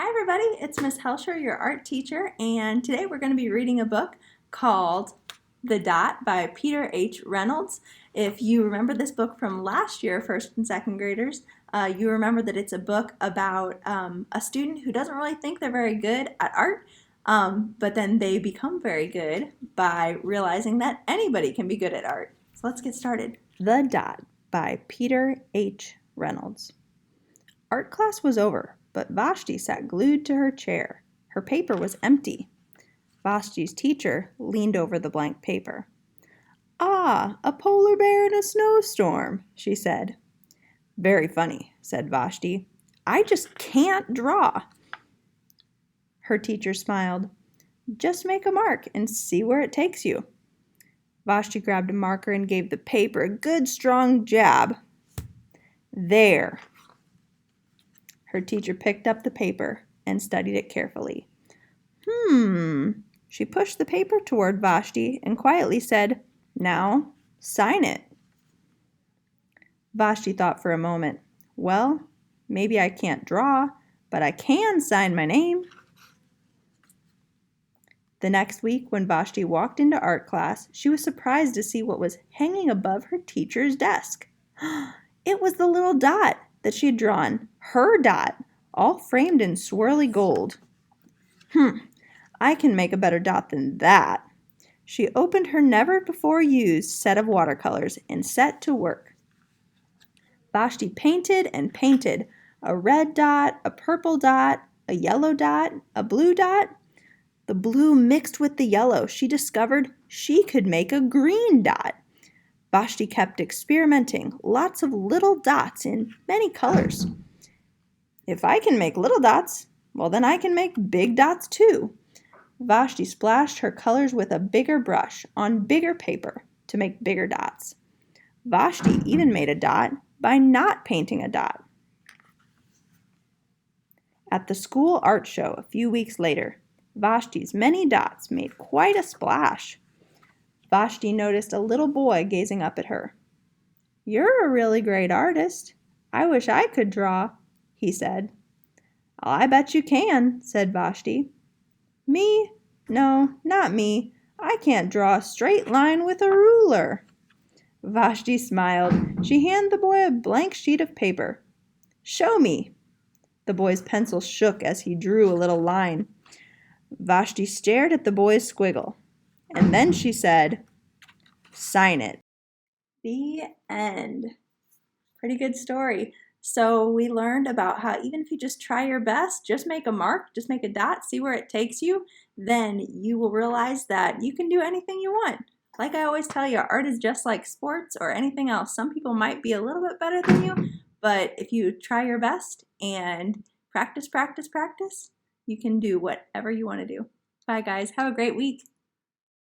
Hi everybody, it's Miss Hoelscher, your art teacher, and today we're going to be reading a book called The Dot by Peter H. Reynolds. If you remember this book from last year, first and second graders, you remember that it's a book about a student who doesn't really think they're very good at art, but then they become very good by realizing that anybody can be good at art. So let's get started. The Dot by Peter H. Reynolds. Art class was over, but Vashti sat glued to her chair. Her paper was empty. Vashti's teacher leaned over the blank paper. "Ah, a polar bear in a snowstorm," she said. "Very funny," said Vashti. "I just can't draw." Her teacher smiled. "Just make a mark and see where it takes you." Vashti grabbed a marker and gave the paper a good strong jab. "There." Her teacher picked up the paper and studied it carefully. She pushed the paper toward Vashti and quietly said, "Now, sign it." Vashti thought for a moment. "Well, maybe I can't draw, but I can sign my name." The next week, when Vashti walked into art class, she was surprised to see what was hanging above her teacher's desk. It was the little dot that she had drawn, her dot, all framed in swirly gold. I can make a better dot than that." She opened her never-before-used set of watercolors and set to work. Vashti painted and painted, a red dot, a purple dot, a yellow dot, a blue dot. The blue mixed with the yellow. She discovered she could make a green dot. Vashti kept experimenting, lots of little dots in many colors. If I can make little dots, well then I can make big dots too. Vashti splashed her colors with a bigger brush on bigger paper to make bigger dots. Vashti even made a dot by not painting a dot. At the school art show a few weeks later, Vashti's many dots made quite a splash. Vashti noticed a little boy gazing up at her. "You're a really great artist. I wish I could draw," he said. "I bet you can," said Vashti. "Me? No, not me. I can't draw a straight line with a ruler." Vashti smiled. She handed the boy a blank sheet of paper. "Show me." The boy's pencil shook as he drew a little line. Vashti stared at the boy's squiggle, and then she said, "Sign it." The end. Pretty good story. So we learned about how even if you just try your best, just make a mark, just make a dot, see where it takes you, then you will realize that you can do anything you want. Like I always tell you, art is just like sports or anything else. Some people might be a little bit better than you, but if you try your best and practice, practice, practice, you can do whatever you want to do. Bye guys, have a great week.